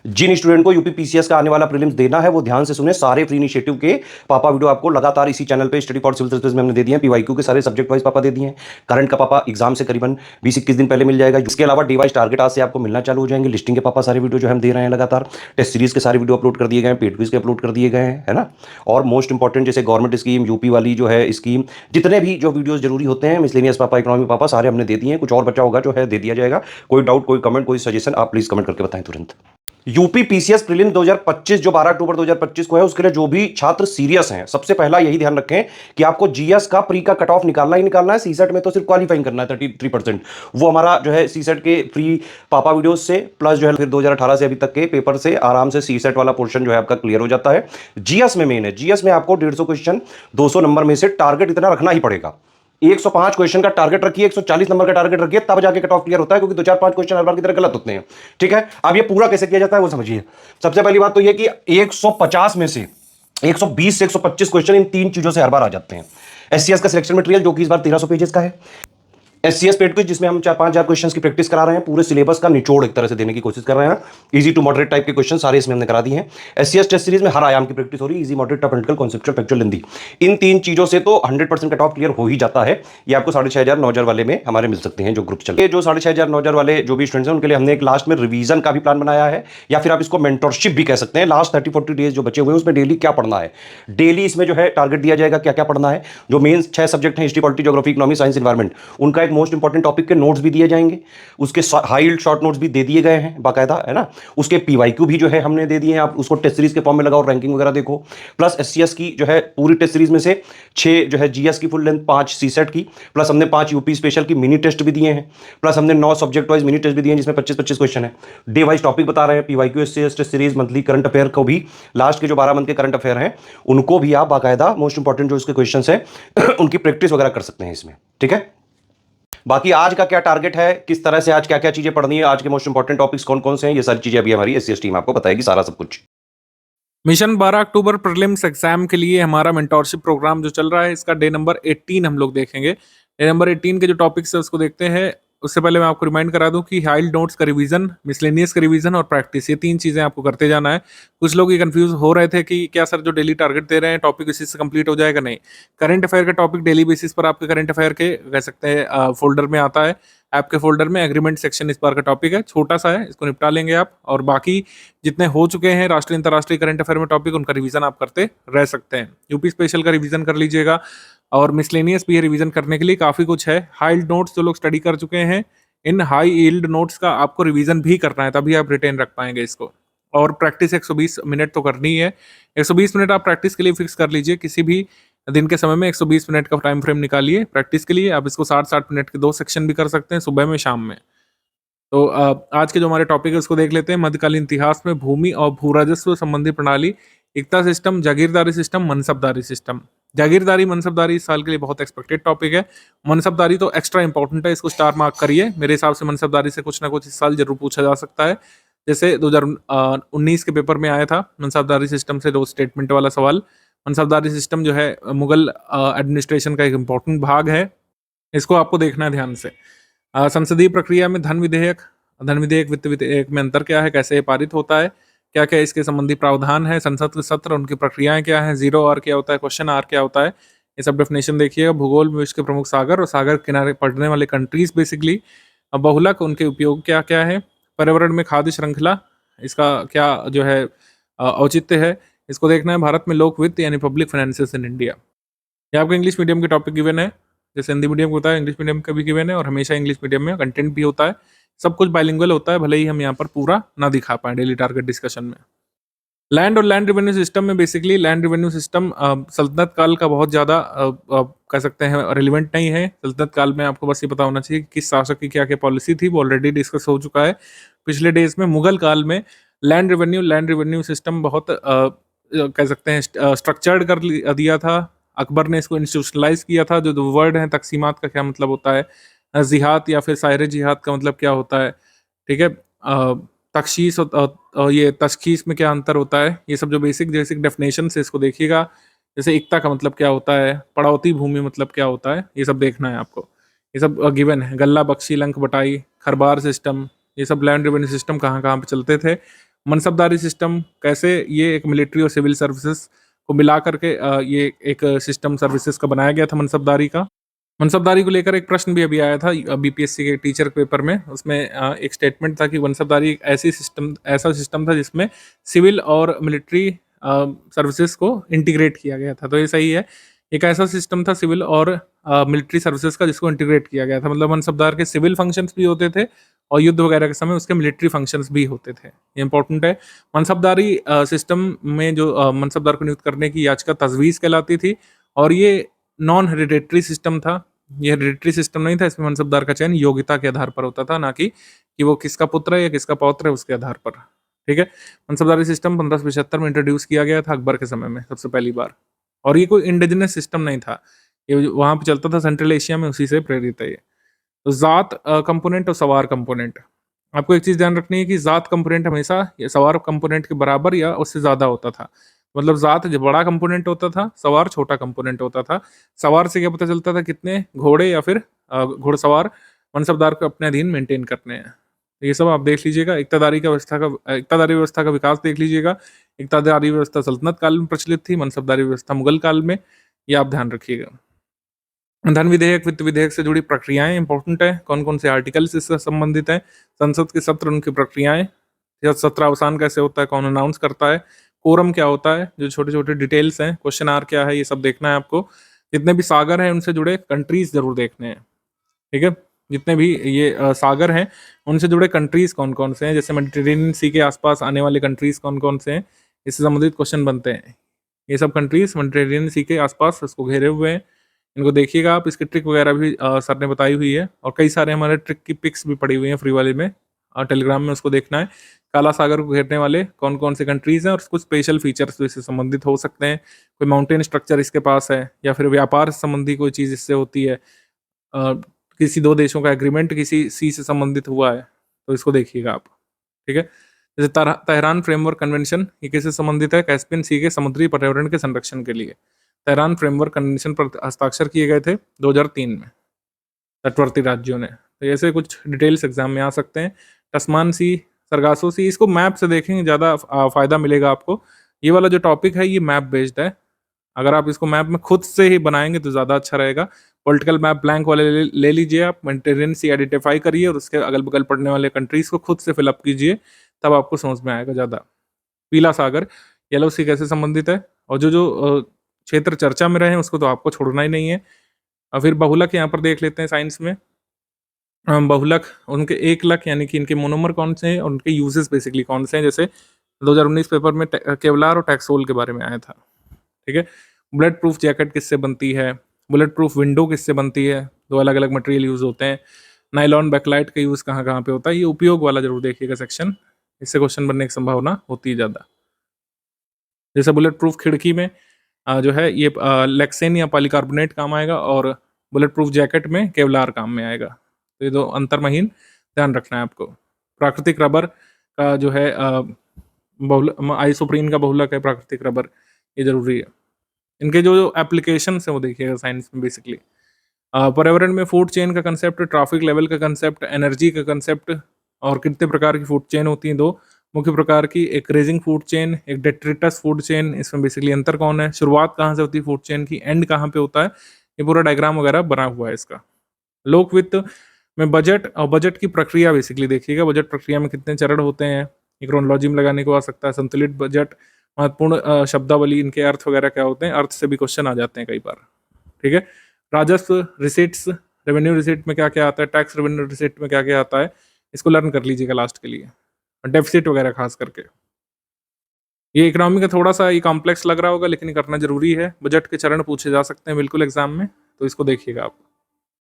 जिन student को UP PCS का आने वाला प्रीलिम्स देना है वो ध्यान से सुने। सारे फ्री इनिशिएटिव के पापा वीडियो आपको लगातार इसी चैनल पे स्टडी फॉर सिविल सर्विस में हमने दे दिए हैं। पीवाईक्यू के सारे सब्जेक्ट वाइज पापा दे दिए हैं। करंट का पापा एग्जाम से करीबन 20-21 दिन पहले मिल जाएगा। इसके अलावा डिवाइस टारगेट आज से आपको मिलना चालू हो जाएंगे। लिस्टिंग के पापा सारे वीडियो जो हम दे रहे हैं लगातार। टेस्ट सीरीज के सारे वीडियो अपलोड कर दिए गए हैं, पेड क्विज के अपलोड कर दिए गए हैं, है ना। और मोस्ट इंपॉर्टेंट जैसे गवर्नमेंट स्कीम, यूपी वाली जो है स्कीम, जितने भी जो वीडियोस जरूरी होते हैं, मिसलेनियस पापा, इकोनॉमी पापा, सारे हमने दे दिए हैं। कुछ और बचा होगा जो है दे दिया जाएगा। कोई डाउट, कोई कमेंट, कोई सजेशन, आप प्लीज कमेंट करके बताएं तुरंत। यूपी पीसीएस प्रीलिम 2025 जो 12 अक्टूबर 2025 को है, उसके लिए जो भी छात्र सीरियस हैं, सबसे पहला यही ध्यान रखें कि आपको जीएस का प्री का कट ऑफ निकालना ही निकालना है। सीसेट में तो सिर्फ क्वालिफाइंग करना है 33%। वो हमारा जो है सीसेट के फ्री पापा वीडियोस से प्लस जो है फिर 2018 से अभी तक के पेपर से आराम से सीसेट वाला पोर्शन जो है आपका क्लियर हो जाता है। जीएस में मेन है, जीएस में आपको 150 क्वेश्चन 200 नंबर में से टारगेट इतना रखना ही पड़ेगा। 105 क्वेश्चन का टारगेट रखिए, 140 नंबर का टारगेट रखिए, तब जाके कट ऑफ क्लियर होता है, क्योंकि 2-4-5 क्वेश्चन हर बार की तरह गलत होते हैं। ठीक है, अब ये पूरा कैसे किया जाता है वो समझिए। सबसे पहली बात तो ये कि 150 में से 120 से 125 क्वेश्चन इन तीन चीजों से हर बार आ जाते हैं। एससीएस का सिलेक्शन मटेरियल जो कि इस बार 1300 पेजेस का है। एससीएस पेड क्विज जिसमें हम 4-5 क्वेश्चंस की प्रैक्टिस करा रहे हैं, पूरे सिलेबस का निचोड़ एक तरह से देने की कोशिश कर रहे हैं। इजी टू मॉडरेट टाइप के क्वेश्चन सारे इसमें हमने करा दिए हैं। एससीएस टेस्ट सीरीज में हर आयाम की प्रैक्टिस हो रही है, easy, moderate, tough, conceptual, factual, Hindi. इन तीन चीजों से तो 100% कट ऑफ क्लियर हो ही जाता है। ये आपको 6500 9,000 वाले में हमारे मिल सकते हैं जो ग्रुप चलते हैं। जो 6500 9,000 वाले जो भी स्टूडेंट्स हैं उनके लिए हमने एक लास्ट में रिवीजन का भी प्लान बनाया है, या फिर आप इसको मेंटरशिप भी कह सकते हैं। लास्ट 30-40 डेज जो बचे हुए हैं उसमें डेली क्या पढ़ना है, डेली इसमें जो है टारगेट दिया जाएगा क्या क्या पढ़ना है। जो मेन 6 सब्जेक्ट हैं, history, polity, geography, economy, science, environment, उनका एक मोस्ट इंपॉर्टेंट टॉपिक के नोट्स भी दिए जाएंगे। उसके हाई शॉर्ट नोट्स भी दे दिए गए हैं बाकायदा, है ना। उसके पीवाईक्यू भी जो है हमने दे दिए हैं, आप उसको टेस्ट सीरीज के फॉर्म में लगाओ, रैंकिंग वगैरह देखो। प्लस एससीएस की जो है पूरी टेस्ट सीरीज में से 6 जो है जीएस की फुल लेंथ, 5 सीसेट की, प्लस हमने 5 यूपी स्पेशल की मिनी टेस्ट भी दिए हैं, प्लस हमने 9 सब्जेक्ट वाइज मिनी टेस्ट भी दिए हैं जिसमें 25-25 क्वेश्चन है। डे वाइज टॉपिक बता रहे हैं, PYQ, SCS test series, monthly current affair को भी, लास्ट के जो 12 मंथ के करंट अफेयर हैं उनको भी आप बाकायदा मोस्ट इंपॉर्टेंट जो उसके क्वेश्चन है उनकी प्रैक्टिस वगैरह कर सकते हैं इसमें। ठीक है, बाकी आज का क्या टारगेट है, किस तरह से आज क्या क्या चीजें पढ़नी है, आज के मोस्ट इंपॉर्टेंट टॉपिक्स कौन कौन से हैं, ये सारी चीजें अभी हमारी एससीएस टीम आपको बताएगी सारा सब कुछ। मिशन 12 अक्टूबर प्रीलिम्स एग्जाम के लिए हमारा मेंटोरशिप प्रोग्राम जो चल रहा है, इसका डे नंबर 18 हम लोग देखेंगे। डे नंबर 18 के जो टॉपिक्स है उसको देखते हैं। उससे पहले मैं आपको रिमाइंड करा दूं कि हाइल्ड नोट्स का रिवीजन, मिसलेनियस का रिवीजन और प्रैक्टिस, ये 3 चीजें आपको करते जाना है। कुछ लोग ये कंफ्यूज हो रहे थे कि क्या सर जो डेली टारगेट दे रहे हैं टॉपिक इसी से कंप्लीट हो जाएगा। नहीं, करंट अफेयर का टॉपिक डेली बेसिस पर आपके करंट अफेयर के कह सकते हैं फोल्डर में आता है। आपके फोल्डर में एग्रीमेंट सेक्शन इस बार का टॉपिक है, छोटा सा है, इसको निपटा लेंगे आप। और बाकी जितने हो चुके हैं राष्ट्रीय अंतर्राष्ट्रीय करंट अफेयर में टॉपिक, उनका रिवीजन आप करते रह सकते हैं। यूपी स्पेशल का रिवीजन कर लीजिएगा, और मिसलेनियस भी है रिवीजन करने के लिए, काफी कुछ है। हाइल्ड नोट्स जो लोग स्टडी कर चुके हैं, इन हाई यील्ड नोट्स का आपको रिवीजन भी करना है, तभी आप रिटेन रख पाएंगे इसको। और प्रैक्टिस 120 मिनट तो करनी ही है। 120 मिनट आप प्रैक्टिस के लिए फिक्स कर लीजिए। किसी भी दिन के समय में 120 मिनट का टाइम फ्रेम निकालिए प्रैक्टिस के लिए। आप इसको 60-60 मिनट के 2 सेक्शन भी कर सकते हैं, सुबह में, शाम में। तो आज के जो हमारे टॉपिक है उसको देख लेते हैं। मध्यकालीन इतिहास में भूमि और भू राजस्व संबंधी प्रणाली, एकता सिस्टम, जागीरदारी सिस्टम, मनसबदारी सिस्टम। जागीरदारी मनसबदारी इस साल के लिए बहुत एक्सपेक्टेड टॉपिक है। मनसबदारी तो एक्स्ट्रा इंपॉर्टेंट है, इसको स्टार मार्क करिए। मेरे हिसाब से मनसबदारी से कुछ ना कुछ इस साल जरूर पूछा जा सकता है। जैसे 2019 के पेपर में आया था मनसबदारी सिस्टम से 2 स्टेटमेंट वाला सवाल। मनसबदारी सिस्टम जो है मुगल एडमिनिस्ट्रेशन का एक इम्पोर्टेंट भाग है, इसको आपको देखना है ध्यान से। संसदीय प्रक्रिया में धन विधेयक, वित्त विधेयक में अंतर क्या है, कैसे ये पारित होता है, क्या क्या इसके संबंधी प्रावधान है, संसद के सत्र, उनकी प्रक्रियाएं क्या है, जीरो आर क्या होता है, क्वेश्चन आर क्या होता है, ये सब डेफिनेशन देखिएगा। भूगोल में विश्व के प्रमुख सागर और सागर किनारे पड़ने वाले कंट्रीज बेसिकली। बहुलक, उनके उपयोग क्या क्या है। पर्यावरण में खाद्य श्रृंखला, इसका क्या जो है औचित्य है, इसको देखना है। भारत में लोक वित्त यानी पब्लिक फाइनेंसेस इन इंडिया, ये आपको इंग्लिश मीडियम के टॉपिक गिवन है। जैसे हिंदी मीडियम को होता है, इंग्लिश मीडियम का भी गिवन है, और हमेशा इंग्लिश मीडियम में कंटेंट भी होता है। सब कुछ बाइलिंगुअल होता है, भले ही हम यहाँ पर पूरा ना दिखा पाए डेली टारगेट डिस्कशन में। लैंड और लैंड रेवेन्यू सिस्टम में बेसिकली लैंड रेवेन्यू सिस्टम सल्तनत काल का बहुत ज़्यादा कह सकते हैं रिलेवेंट नहीं है। सल्तनत काल में आपको बस ये पता होना चाहिए कि किस शासक की क्या क्या पॉलिसी थी, वो ऑलरेडी डिस्कस हो चुका है पिछले डेज में। मुगल काल में लैंड रेवेन्यू सिस्टम बहुत कह सकते हैं स्ट्रक्चर्ड कर दिया था। अकबर ने इसको इंस्टीट्यूशनलाइज किया था। जो वर्ड है तकसीमात का क्या मतलब होता है, जिहाद या फिर सायरे जिहाद का मतलब क्या होता है, ठीक है, तखशीस और ये तशखीस में क्या अंतर होता है, ये सब जो बेसिक डेफिनेशन से इसको देखिएगा। जैसे इक्ता का मतलब क्या होता है, पड़ौती भूमि मतलब क्या होता है, ये सब देखना है आपको। ये सब गिवन है। गल्ला बख्शी, लंक बटाई, खरबार सिस्टम, ये सब लैंड रेवेन्यू सिस्टम कहाँ कहाँ पे चलते थे, मनसबदारी सिस्टम कैसे ये एक मिलिट्री और सिविल सर्विसेज को मिला करके ये एक सिस्टम सर्विसेज का बनाया गया था मनसबदारी का। मनसबदारी को लेकर एक प्रश्न भी अभी आया था बीपीएससी के टीचर पेपर में। उसमें एक स्टेटमेंट था कि मनसबदारी एक ऐसा सिस्टम था जिसमें सिविल और मिलिट्री सर्विसेज को इंटीग्रेट किया गया था। तो ये सही है, एक ऐसा सिस्टम था सिविल और मिलिट्री सर्विसेज का जिसको इंटीग्रेट किया गया था। मतलब मनसबदार के सिविल फंक्शंस भी होते थे और युद्ध वगैरह के समय उसके मिलिट्री फंक्शंस भी होते थे। ये इंपॉर्टेंट है। मनसबदारी सिस्टम में जो मनसबदार को नियुक्त करने की याचिका तजवीज़ कहलाती थी और ये नॉन हेरिडेटरी सिस्टम था। ये हेरिडेटरी सिस्टम नहीं था, इसमें मनसबदार का चयन योग्यता के आधार पर होता था, ना कि वो किसका पुत्र है या किसका पौत्र है उसके आधार पर। ठीक है, मनसबदारी सिस्टम 1575 में इंट्रोड्यूस किया गया था अकबर के समय में सबसे पहली बार। और ये कोई इंडिजिनस सिस्टम नहीं था, ये वहाँ पे चलता था सेंट्रल एशिया में, उसी से प्रेरित है ये। तो ज़ात कंपोनेंट और सवार कंपोनेंट, आपको एक चीज़ ध्यान रखनी है कि ज़ात कंपोनेंट हमेशा ये सवार कंपोनेंट के बराबर या उससे ज़्यादा होता था। मतलब ज़ात जो बड़ा कंपोनेंट होता था, सवार छोटा कंपोनेंट होता था। सवार से क्या पता चलता था कितने घोड़े या फिर घुड़सवार मनसबदार को अपने अधीन मेंटेन करने हैं। तो ये सब आप देख लीजिएगा। इक्तादारी व्यवस्था का विकास देख लीजिएगा। इक्तादारी व्यवस्था सल्तनत काल में प्रचलित थी, मनसबदारी व्यवस्था मुगल काल में, ये आप ध्यान रखिएगा। धन विधेयक, वित्त विधेयक से जुड़ी प्रक्रियाएं इंपॉर्टेंट है, कौन कौन से आर्टिकल्स इससे संबंधित हैं, संसद के सत्र, उनकी प्रक्रियाएं, या सत्र अवसान कैसे होता है, कौन अनाउंस करता है, कोरम क्या होता है, जो छोटे छोटे डिटेल्स हैं, क्वेश्चन आर क्या है, ये सब देखना है आपको। जितने भी सागर हैं उनसे जुड़े कंट्रीज जरूर देखने हैं। ठीक है, जितने भी ये सागर हैं उनसे जुड़े कंट्रीज कौन कौन से हैं, जैसे मेडिटेरेनियन सी के आसपास आने वाले कंट्रीज कौन कौन से हैं, इससे संबंधित क्वेश्चन बनते हैं। ये सब कंट्रीज मेडिटेरेनियन सी के आसपास उसको घेरे हुए हैं, इनको देखिएगा आप। इसकी ट्रिक वगैरह भी सर ने बताई हुई है और कई सारे हमारे ट्रिक की पिक्स भी पड़ी हुई हैं फ्री वाले में, टेलीग्राम में, उसको देखना है। काला सागर को घेरने वाले कौन कौन से कंट्रीज हैं और कुछ स्पेशल फीचर्स तो इससे संबंधित हो सकते हैं। कोई माउंटेन स्ट्रक्चर इसके पास है या फिर व्यापार संबंधी कोई चीज़ इससे होती है, किसी दो देशों का एग्रीमेंट किसी सी से संबंधित हुआ है, तो इसको देखिएगा आप। ठीक है, जैसे तेहरान फ्रेमवर्क कन्वेंशन, ये किससे संबंधित है, कैस्पियन सी के समुद्री पर्यावरण के संरक्षण के लिए तेहरान फ्रेमवर्क कन्वेंशन पर हस्ताक्षर किए गए थे 2003 में तटवर्ती राज्यों ने। तो ऐसे कुछ डिटेल्स एग्जाम में आ सकते हैं। टस्मान सी, सरगासो सी, इसको मैप से देखेंगे ज़्यादा फायदा मिलेगा आपको। ये वाला जो टॉपिक है ये मैप बेस्ड है, अगर आप इसको मैप में खुद से ही बनाएंगे तो ज़्यादा अच्छा रहेगा। पॉलिटिकल मैप ब्लैंक वाले ले लीजिए आप, मेडिटेरेनियन सी आइडेंटिफाई करिए और उसके अगल बगल पड़ने वाले कंट्रीज को खुद से फिलअप कीजिए, तब आपको समझ में आएगा ज़्यादा। पीला सागर, येलो सी कैसे संबंधित है, और जो जो क्षेत्र चर्चा में रहे हैं उसको तो आपको छोड़ना ही नहीं है। और फिर बहुलक यहाँ पर देख लेते हैं साइंस में। बहुलक, उनके एक लक यानी कि इनके मोनोमर कौन से हैं और उनके यूजेस बेसिकली कौन से हैं, जैसे 2019 पेपर में केवलार और टैक्सोल के बारे में आया था। ठीक है, बुलेट प्रूफ जैकेट किससे बनती है, बुलेट प्रूफ विंडो किससे बनती है, दो अलग अलग मटेरियल यूज़ होते हैं। नाइलॉन बैकलाइट का यूज़ कहाँ कहाँ पे होता है, ये उपयोग वाला जरूर देखिएगा सेक्शन, इससे क्वेश्चन बनने की संभावना होती है ज़्यादा। जैसे बुलेट प्रूफ खिड़की में जो है ये लेक्सेन या पॉलीकार्बोनेट काम आएगा और बुलेट प्रूफ जैकेट में केवलार काम में आएगा। तो ये दो अंतर्महीन ध्यान रखना है आपको। प्राकृतिक रबर का जो है आइसोप्रीन का बहुलक है प्राकृतिक रबर, ये जरूरी है। इनके जो एप्लीकेशन है वो देखिएगा साइंस में बेसिकली। पर्यावरण में फूड चेन का कंसेप्ट, ट्रैफिक लेवल का कंसेप्ट, एनर्जी का कंसेप्ट, और कितने प्रकार की फूड चेन होती हैं, दो मुख्य प्रकार की, एक रेजिंग फूड चेन, एक डेट्रिटस फूड चेन। इसमें बेसिकली अंतर कौन है, शुरुआत कहाँ से होती है फूड चेन की, एंड कहाँ पे होता है, ये पूरा डायग्राम वगैरह बना हुआ है इसका। लोक वित्त में बजट और बजट की प्रक्रिया बेसिकली देखिएगा, बजट प्रक्रिया में कितने चरण होते हैं, ये क्रोनोलॉजी में लगाने को आ सकता है। संतुलित बजट, महत्वपूर्ण शब्दावली, इनके अर्थ वगैरह क्या होते हैं, अर्थ से भी क्वेश्चन आ जाते हैं कई बार। ठीक है, राजस्व रिसिट्स, रेवेन्यू रिसिट में क्या क्या आता है, टैक्स रेवेन्यू रिसिट में क्या क्या आता है, इसको लर्न कर लीजिएगा लास्ट के लिए। डेफिसिट वगैरह खास करके, ये इकोनॉमी का थोड़ा सा ये कॉम्प्लेक्स लग रहा होगा लेकिन ये करना जरूरी है। बजट के चरण पूछे जा सकते हैं बिल्कुल एग्जाम में, तो इसको देखिएगा आप।